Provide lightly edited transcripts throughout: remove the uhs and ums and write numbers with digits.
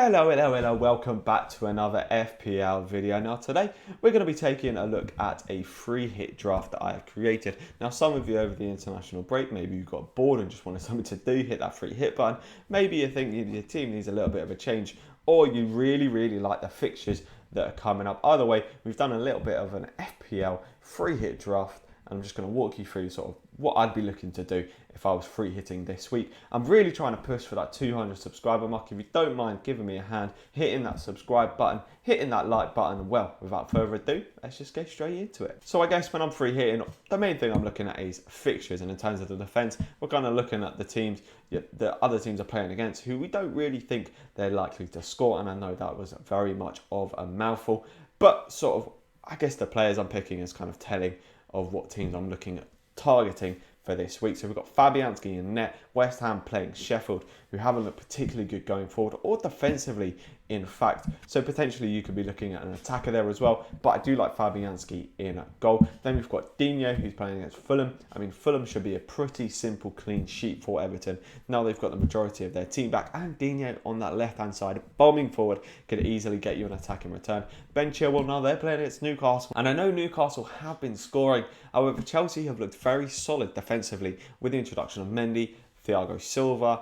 Hello, welcome back to another FPL video. Now today we're going to be taking a look at a free hit draft that I have created. Now some of you over the international break, maybe you got bored and just wanted something to do, hit that free hit button. Maybe you think your team needs a little bit of a change, or you really like the fixtures that are coming up. Either way, we've done a little bit of an FPL free hit draft. I'm just going to walk you through sort of what I'd be looking to do if I was free hitting this week. I'm really trying to push for that 200 subscriber mark. If you don't mind giving me a hand, hitting that subscribe button, hitting that like button, well, without further ado, let's just get straight into it. So I guess when I'm free hitting, the main thing I'm looking at is fixtures, and in terms of the defence, we're kind of looking at the teams the other teams are playing against who we don't really think they're likely to score, and I know that was very much of a mouthful, but sort of, I guess the players I'm picking is kind of telling of what teams I'm looking at targeting for this week. So we've got Fabianski in net, West Ham playing Sheffield, who haven't looked particularly good going forward or defensively, in fact. So potentially you could be looking at an attacker there as well, but I do like Fabianski in goal. Then we've got Dino, who's playing against Fulham. I mean, Fulham should be a pretty simple clean sheet for Everton. Now they've got the majority of their team back, and Dino on that left-hand side, bombing forward, could easily get you an attack in return. Ben Chilwell, now they're playing against Newcastle, and I know Newcastle have been scoring. However, Chelsea have looked very solid defensively with the introduction of Mendy, Thiago Silva,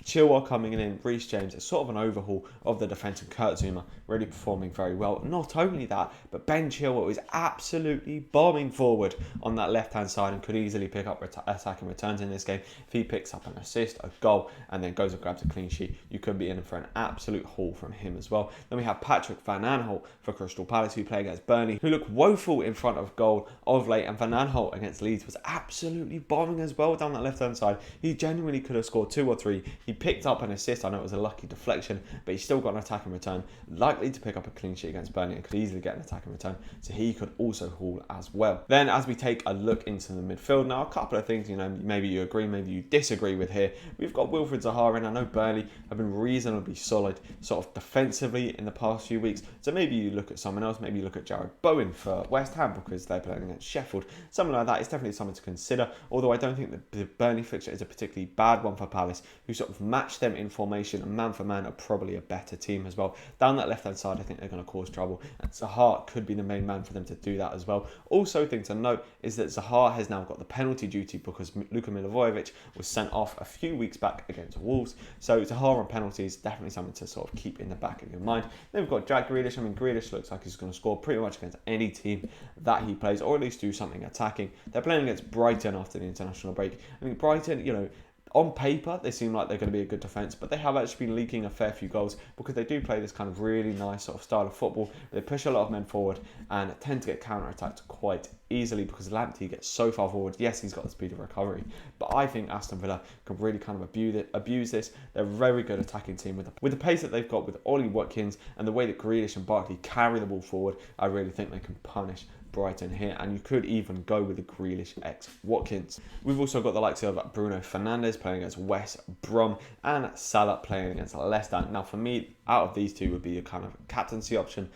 Chilwell coming in, Reece James. It's sort of an overhaul of the defence, and Kurt Zouma really performing very well. Not only that, but Ben Chilwell is absolutely bombing forward on that left-hand side and could easily pick up attacking returns in this game. If he picks up an assist, a goal, and then goes and grabs a clean sheet, you could be in for an absolute haul from him as well. Then we have Patrick Van Aanholt for Crystal Palace, who play against Burnley, who look woeful in front of goal of late, and Van Aanholt against Leeds was absolutely bombing as well down that left-hand side. He genuinely could have scored 2 or 3. He picked up an assist. I know it was a lucky deflection, but he still got an attack in return. Likely to pick up a clean sheet against Burnley and could easily get an attack in return. So he could also haul as well. Then as we take a look into the midfield, now a couple of things, maybe you agree, maybe you disagree with here. We've got Wilfried Zaha in. I know Burnley have been reasonably solid sort of defensively in the past few weeks. So maybe you look at someone else. Maybe you look at Jared Bowen for West Ham because they're playing against Sheffield. Something like that is definitely something to consider. Although I don't think that the Burnley fixture is a particularly bad one for Palace, who sort of match them in formation, and man for man are probably a better team as well. Down that left hand side, I think they're going to cause trouble, and Zaha could be the main man for them to do that as well. Also, thing to note is that Zaha has now got the penalty duty because Luka Milivojevic was sent off a few weeks back against Wolves. So Zaha on penalties, definitely something to sort of keep in the back of your mind. Then we've got Jack Grealish. I mean, Grealish looks like he's going to score pretty much against any team that he plays, or at least do something attacking. They're playing against Brighton after the international break. I mean, Brighton, on paper, they seem like they're going to be a good defence, but they have actually been leaking a fair few goals because they do play this kind of really nice sort of style of football. They push a lot of men forward and tend to get counter-attacked quite easily because Lamptey gets so far forward. Yes, he's got the speed of recovery, but I think Aston Villa can really kind of abuse this. They're a very good attacking team with the pace that they've got with Ollie Watkins and the way that Grealish and Barkley carry the ball forward. I really think they can punish Brighton here, and you could even go with the Grealish x Watkins. We've also got the likes of Bruno Fernandes playing against West Brom and Salah playing against Leicester. Now for me, out of these two would be a kind of captaincy option.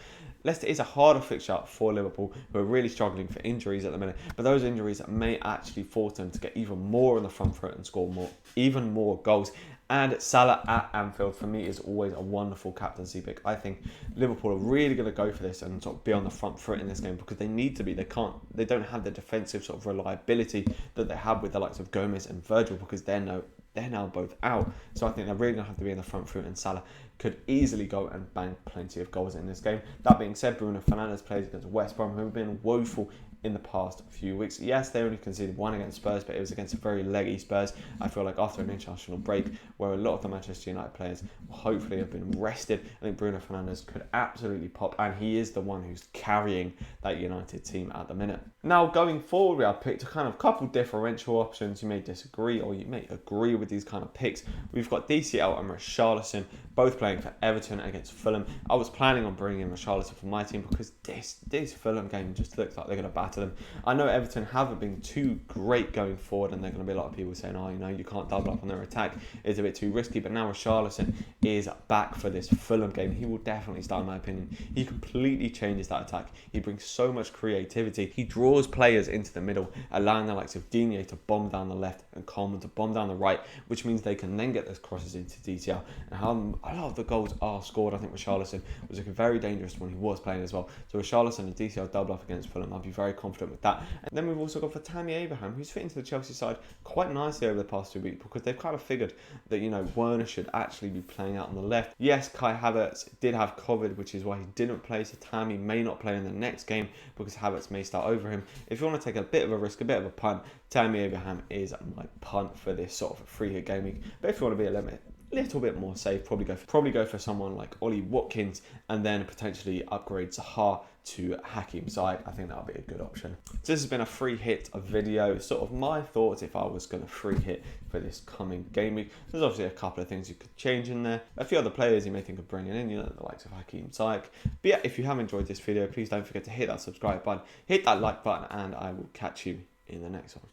Leicester is a harder fixture for Liverpool, who are really struggling for injuries at the minute, but those injuries may actually force them to get even more on the front foot and score even more goals. And Salah at Anfield, for me, is always a wonderful captaincy pick. I think Liverpool are really going to go for this and sort of be on the front foot in this game because they need to be. They don't have the defensive sort of reliability that they have with the likes of Gomez and Virgil because they're now both out. So I think they're really going to have to be in the front foot, and Salah could easily go and bang plenty of goals in this game. That being said, Bruno Fernandes plays against West Brom, who have been woeful in the past few weeks. Yes, they only conceded 1 against Spurs, but it was against a very leggy Spurs. I feel like after an international break where a lot of the Manchester United players will hopefully have been rested, I think Bruno Fernandes could absolutely pop, and he is the one who's carrying that United team at the minute. Now going forward, I've picked a kind of couple differential options. You may disagree or you may agree with these kind of picks. We've got DCL and Richarlison both playing for Everton against Fulham. I was planning on bringing in Richarlison for my team because this Fulham game just looks like they're going to batter to them. I know Everton haven't been too great going forward, and there are going to be a lot of people saying, oh, you know, you can't double up on their attack, it's a bit too risky. But now Richarlison is back for this Fulham game, he will definitely start, in my opinion. He completely changes that attack. He brings so much creativity. He draws players into the middle, allowing the likes of Digne to bomb down the left and Coleman to bomb down the right, which means they can then get those crosses into DTL. And how a lot of the goals are scored. I think Richarlison was looking very dangerous when he was playing as well. So Richarlison and DTL double up against Fulham, I'll be very confident with that. And then we've also got for Tammy Abraham, who's fit into the Chelsea side quite nicely over the past 2 weeks, because they've kind of figured that, you know, Werner should actually be playing out on the left. Yes, Kai Havertz did have COVID, which is why he didn't play, so Tammy may not play in the next game because Havertz may start over him. If you want to take a bit of a risk, a bit of a punt, Tammy Abraham is my punt for this sort of free hit game week. But if you want to be a little bit more safe, probably go for someone like Ollie Watkins, and then potentially upgrade Zaha to Hakim Ziyech. I think that'll be a good option. So this has been a free hit video, sort of my thoughts if I was going to free hit for this coming game week. There's obviously a couple of things you could change in there, a few other players you may think of bringing in, you know, the likes of Hakim Ziyech. But yeah, if you have enjoyed this video, please don't forget to hit that subscribe button, hit that like button, and I will catch you in the next one.